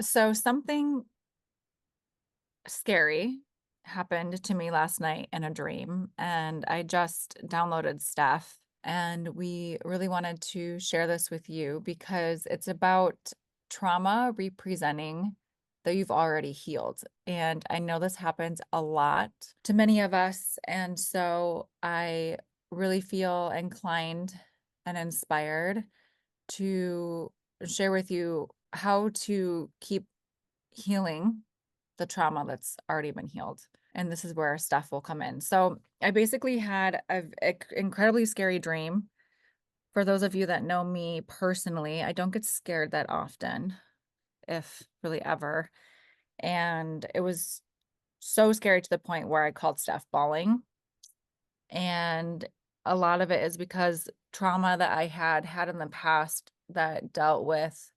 So something scary happened to me last night in a dream, and I just downloaded stuff. And we really wanted to share this with you because it's about trauma representing that you've already healed. And I know this happens a lot to many of us. And so I really feel inclined and inspired to share with you how to keep healing the trauma that's already been healed. And this is where stuff will come in. So I basically had an incredibly scary dream. For those of you that know me personally, I don't get scared that often, if really ever. And it was so scary to the point where I called Steph bawling. And a lot of it is because trauma that I had in the past that dealt with,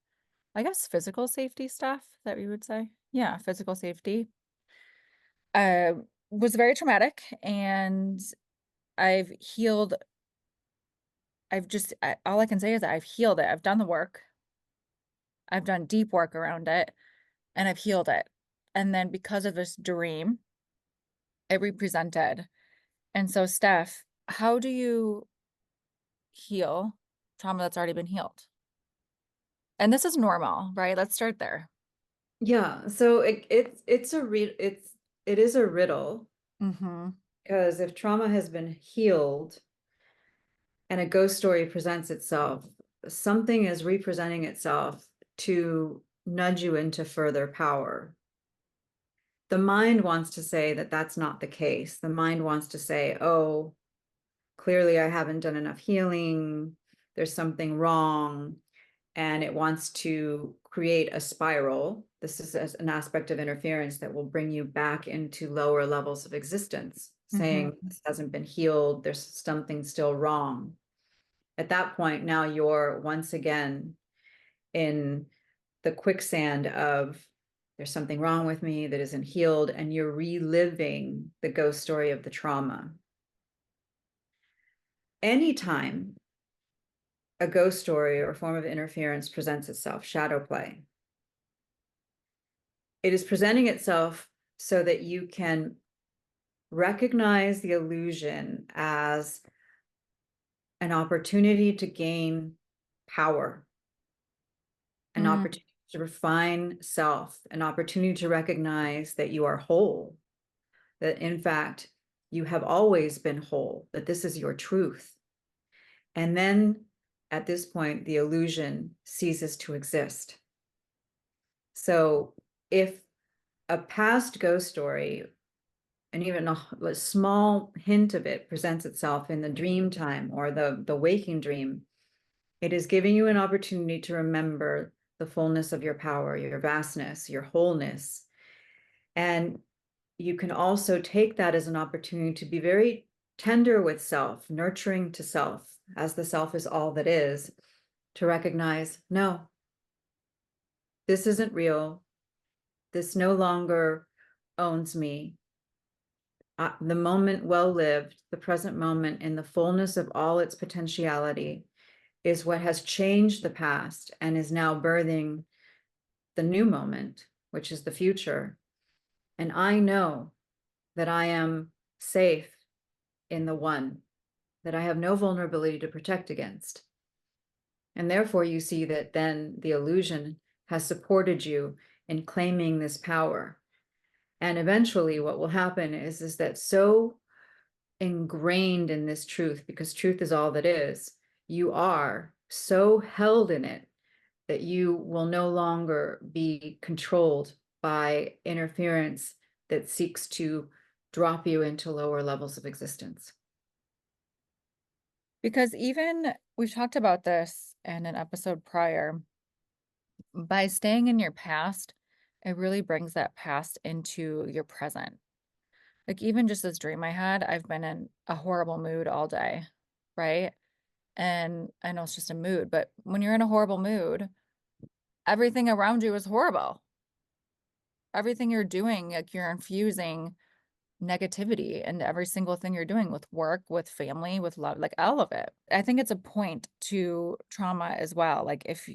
I guess, physical safety stuff that we would say. Yeah, physical safety. Uh, was very traumatic, and I've healed. All I can say is that I've healed it. I've done the work. I've done deep work around it, and I've healed it. And then because of this dream, it represented. And so, Steph, how do you heal trauma that's already been healed? And this is normal, right? Let's start there. Yeah, so it is a riddle Mm-hmm. because if trauma has been healed and a ghost story presents itself, something is representing itself to nudge you into further power. The mind wants to say that that's not the case. The mind wants to say, "Oh, clearly I haven't done enough healing. There's something wrong." And it wants to create a spiral. This is an aspect of interference that will bring you back into lower levels of existence, saying Mm-hmm. this hasn't been healed, there's something still wrong. At that point, now you're once again in the quicksand of there's something wrong with me that isn't healed, and you're reliving the ghost story of the trauma. Anytime a ghost story or form of interference presents itself, shadow play, it is presenting itself so that you can recognize the illusion as an opportunity to gain power, an Mm. opportunity to refine self, an opportunity to recognize that you are whole, that in fact you have always been whole, that this is your truth. And then at this point, the illusion ceases to exist. So if a past ghost story and even a small hint of it presents itself in the dream time or the waking dream, it is giving you an opportunity to remember the fullness of your power, your vastness, your wholeness. And you can also take that as an opportunity to be very tender with self, nurturing to self, as the self is all that is, to recognize, no, this isn't real. This no longer owns me. The moment well lived, the present moment in the fullness of all its potentiality is what has changed the past and is now birthing the new moment, which is the future. And I know that I am safe in the one, that I have no vulnerability to protect against. And therefore, you see that then the illusion has supported you in claiming this power. And eventually, what will happen is that so ingrained in this truth, because truth is all that is, you are so held in it that you will no longer be controlled by interference that seeks to drop you into lower levels of existence. Because even we've talked about this in an episode prior, by staying in your past, it really brings that past into your present. Like even just this dream I had, I've been in a horrible mood all day, right? And I know it's just a mood, but when you're in a horrible mood, everything around you is horrible. Everything you're doing, like you're infusing negativity into every single thing you're doing with work, with family, with love, like all of it. I think it's a point to trauma as well. Like if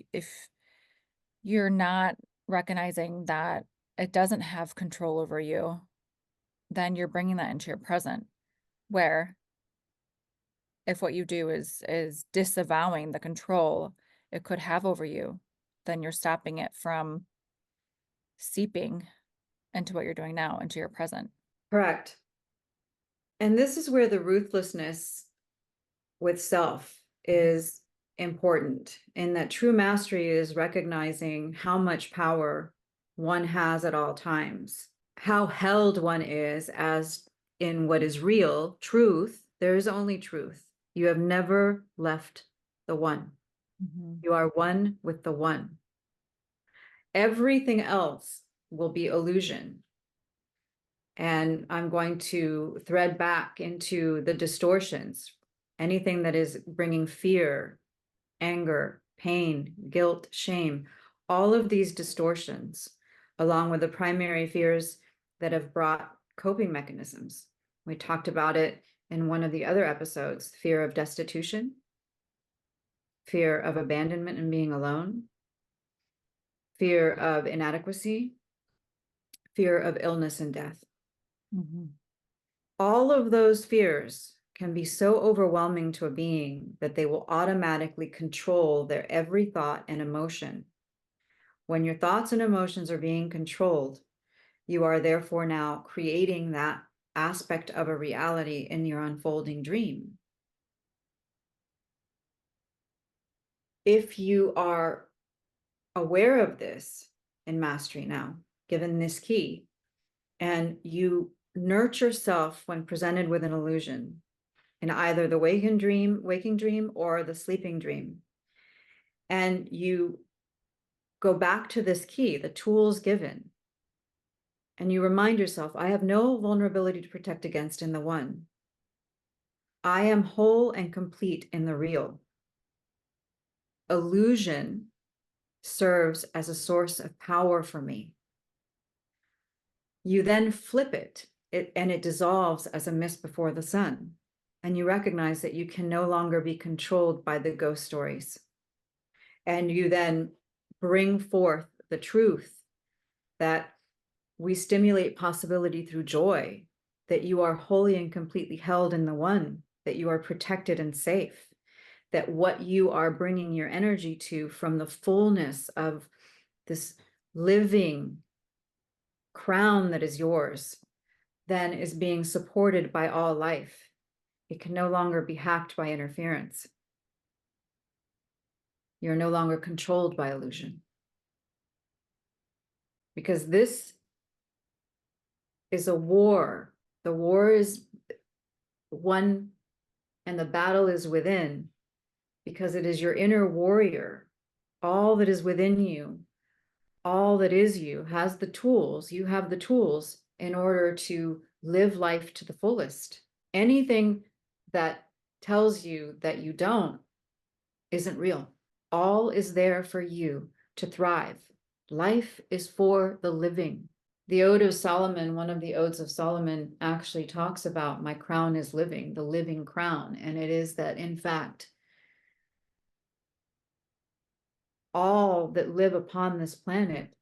you're not recognizing that it doesn't have control over you, then you're bringing that into your present, where if what you do is disavowing the control it could have over you, then you're stopping it from seeping into what you're doing now, into your present. Correct. And this is where the ruthlessness with self is important, in that true mastery is recognizing how much power one has at all times, how held one is as in what is real truth. There is only truth. You have never left the one. Mhm. You are one with the one. Everything else will be illusion. And I'm going to thread back into the distortions, anything that is bringing fear, anger, pain, guilt, shame, all of these distortions, along with the primary fears that have brought coping mechanisms. We talked about it in one of the other episodes: fear of destitution, fear of abandonment and being alone, fear of inadequacy, fear of illness and death. Mhm. All of those fears can be so overwhelming to a being that they will automatically control their every thought and emotion. When your thoughts and emotions are being controlled, you are therefore now creating that aspect of a reality in your unfolding dream. If you are aware of this in mastery now, given this key, and you nurture self when presented with an illusion in either the waking dream or the sleeping dream, and you go back to this key, the tools given, and you remind yourself, I have no vulnerability to protect against in the one. I am whole and complete in the real. Illusion serves as a source of power for me. You then flip it, and it dissolves as a mist before the sun. And you recognize that you can no longer be controlled by the ghost stories. And you then bring forth the truth that we stimulate possibility through joy, that you are wholly and completely held in the one, that you are protected and safe, that what you are bringing your energy to from the fullness of this living crown that is yours, then is being supported by all life. It can no longer be hacked by interference. You're no longer controlled by illusion. Because this is a war. The war is won and the battle is within, because it is your inner warrior. All that is within you, all that is you, has the tools. You have the tools in order to live life to the fullest. Anything that tells you that you don't isn't real. All is there for you to thrive. Life is for the living. The Ode of Solomon, one of the Odes of Solomon, actually talks about my crown is living, the living crown. And it is that, in fact, all that live upon this planet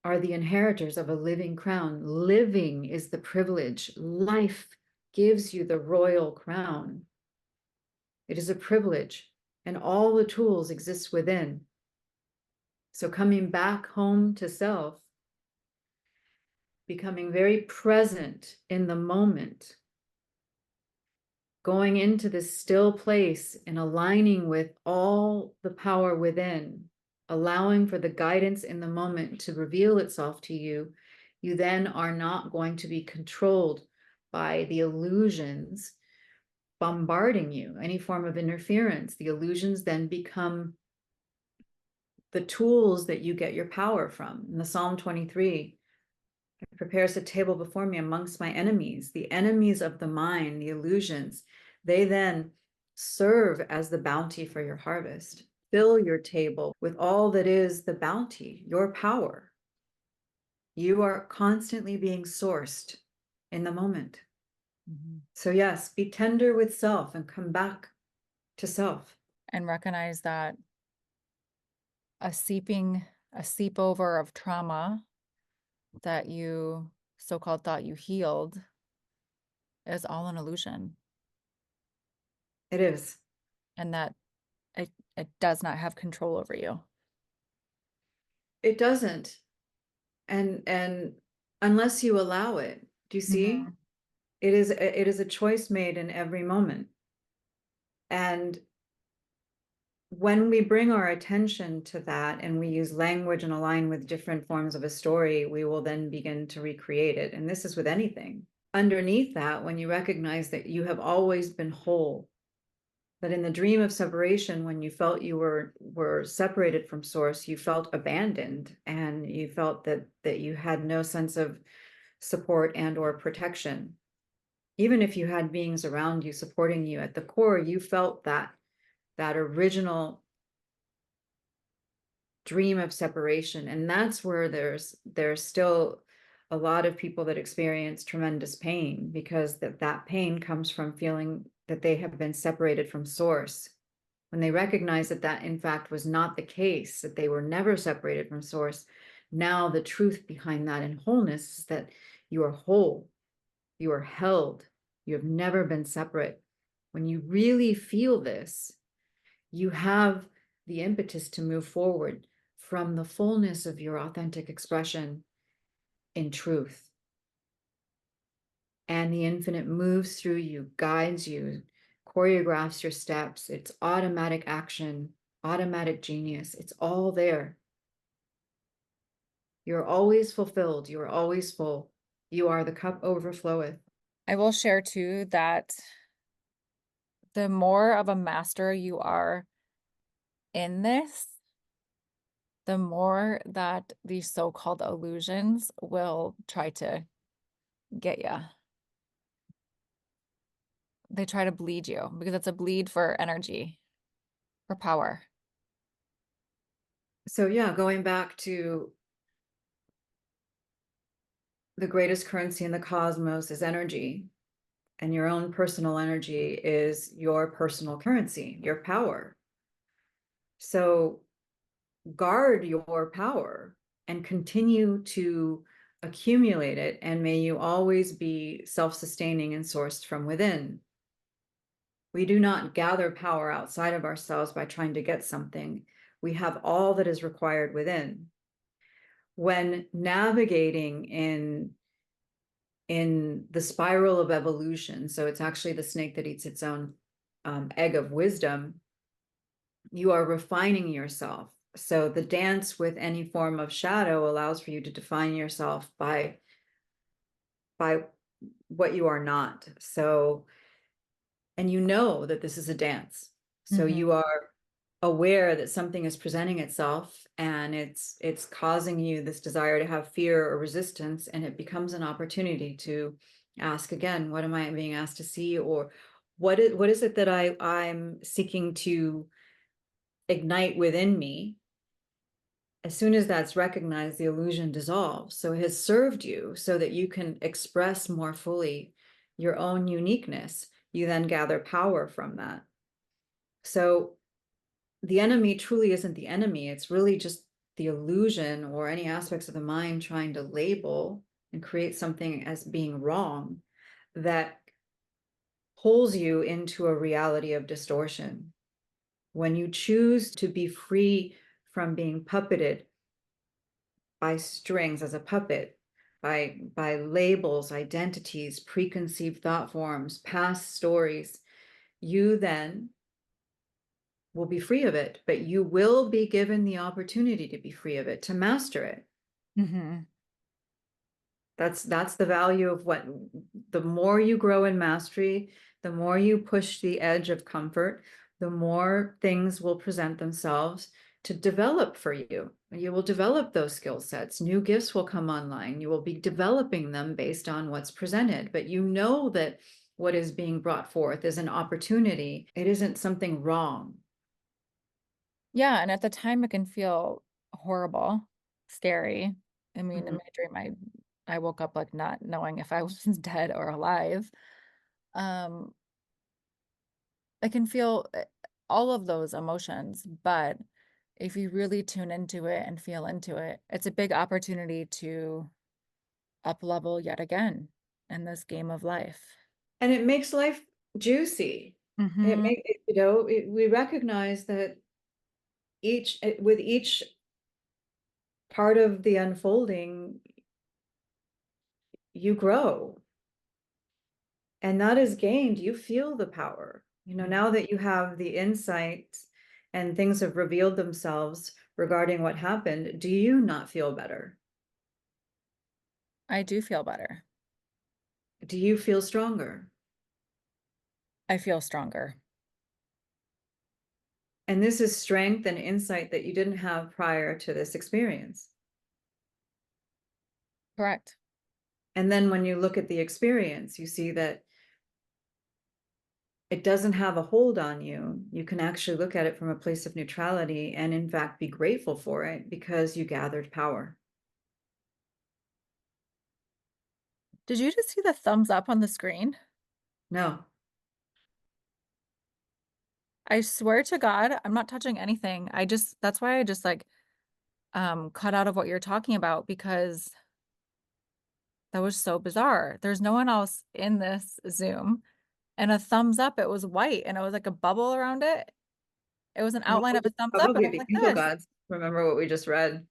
are the inheritors of a living crown. Living is the privilege. Life gives you the royal crown. It is a privilege, and all the tools exist within. So coming back home to self, becoming very present in the moment, going into this still place and aligning with all the power within, allowing for the guidance in the moment to reveal itself to you, you then are not going to be controlled by the illusions bombarding you, any form of interference. The illusions then become the tools that you get your power from. In the Psalm 23, it prepares a table before me amongst my enemies, the enemies of the mind, the illusions. They then serve as the bounty for your harvest. Fill your table with all that is the bounty, your power. You are constantly being sourced in the moment. Mhm. So yes, be tender with self and come back to self. And recognize that a seeping a seep over of trauma that you so-called thought you healed is all an illusion, It is. and that it does not have control over you. It doesn't. And unless you allow it, do you see? Mhm. It is a choice made in every moment. And when we bring our attention to that and we use language and align with different forms of a story, we will then begin to recreate it. And this is with anything. Underneath that, when you recognize that you have always been whole, that in the dream of separation, when you felt you were separated from source, you felt abandoned and you felt that you had no sense of support and or protection. Even if you had beings around you supporting you, at the core, you felt that original dream of separation. And that's where there's still a lot of people that experience tremendous pain, because that pain comes from feeling that they have been separated from source. When they recognize that that in fact was not the case, that they were never separated from source, now the truth behind that in wholeness is that you are whole, you are held, you have never been separate. When you really feel this, you have the impetus to move forward from the fullness of your authentic expression in truth. And the infinite moves through you, guides you, choreographs your steps. It's automatic action, automatic genius. It's all there. You're always fulfilled. You are always full. You are the cup overfloweth. I will share too that the more of a master you are in this, the more that these so-called illusions will try to get you. They try to bleed you because it's a bleed for energy, for power. So, yeah, going back to the greatest currency in the cosmos is energy, and your own personal energy is your personal currency, your power. So, guard your power and continue to accumulate it. And may you always be self sustaining and sourced from within. We do not gather power outside of ourselves by trying to get something. We have all that is required within. When navigating in the spiral of evolution, so it's actually the snake that eats its own egg of wisdom, you are refining yourself. So the dance with any form of shadow allows for you to define yourself by what you are not. So, and you know that this is a dance. So Mhm. you are aware that something is presenting itself and it's causing you this desire to have fear or resistance, and it becomes an opportunity to ask again, what am I being asked to see? Or what is it that I'm seeking to ignite within me? As soon as that's recognized, the illusion dissolves. So it has served you so that you can express more fully your own uniqueness. You then gather power from that. So the enemy truly isn't the enemy. It's really just the illusion or any aspects of the mind trying to label and create something as being wrong that pulls you into a reality of distortion. When you choose to be free from being puppeted by strings as a puppet, by labels, identities, preconceived thought forms, past stories, you then will be free of it, but you will be given the opportunity to be free of it, to master it. Mhm. That's the value of what, the more you grow in mastery, the more you push the edge of comfort, the more things will present themselves to develop for you. You will develop those skill sets. New gifts will come online. You will be developing them based on what's presented, but you know that what is being brought forth is an opportunity. It isn't something wrong. Yeah, and at the time it can feel horrible, scary. I mean, in Mhm. my dream, I woke up like not knowing if I was dead or alive. Um, I can feel all of those emotions, but if you really tune into it and feel into it, it's a big opportunity to up level yet again in this game of life. And it makes life juicy. It Hmm. make it, you know, we recognize that with each part of the unfolding, you grow. And that is gained. You feel the power. You know, now that you have the insight and things have revealed themselves regarding what happened, do you not feel better? I do feel better. Do you feel stronger? I feel stronger. And this is strength and insight that you didn't have prior to this experience. Correct. And then when you look at the experience, you see that it doesn't have a hold on you. You can actually look at it from a place of neutrality and, in fact, be grateful for it because you gathered power. Did you just see the thumbs up on the screen? No, I swear to God, I'm not touching anything. That's why I just like cut out of what you're talking about because that was so bizarre. There's no one else in this Zoom and a thumbs up, it was white and it was like a bubble around it. It was an no, outline of a thumbs up and probably it the was angel like this. gods. Remember what we just read?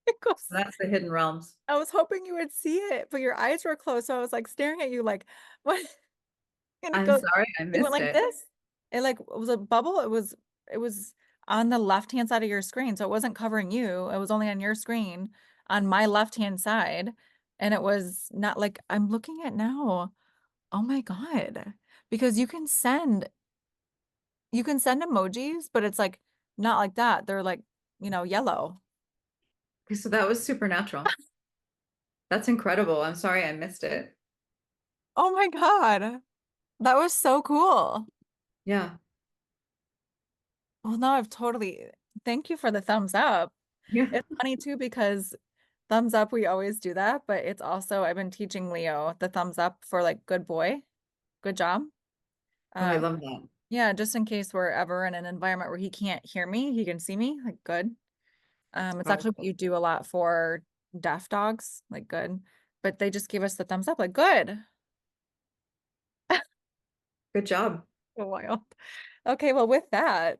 It goes, That's the hidden realms. I was hoping you would see it, but your eyes were closed. So I was like staring at you like, what? And I'm sorry, I it went missed like it. this. It like was a bubble. It was on the left-hand side of your screen. So it wasn't covering you. It was only on your screen on my left-hand side. And it was not like I'm looking at now. Oh my God. Because you can send emojis, but it's like not like that. They're like, yellow. Okay, so that was supernatural. That's incredible. I'm sorry I missed it. Oh my God. That was so cool. Yeah. Well, now I've totally, thank you for the thumbs up. Yeah. It's funny too because thumbs up, we always do that, but it's also, I've been teaching Leo the thumbs up for like good boy, good job. Oh, I Um, love that. yeah, just in case we're ever in an environment where he can't hear me, he can see me, like good. It's actually what Powerful. you do a lot for deaf dogs, like good. But they just gave us the thumbs up, like good. Good job. So wild. Okay, well, with that,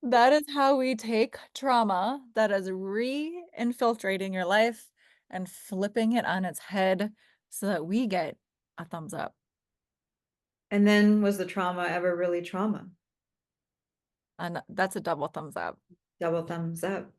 that is how we take trauma that is re-infiltrating your life and flipping it on its head so that we get a thumbs up. And then was the trauma ever really trauma? And that's a double thumbs up. Double thumbs up.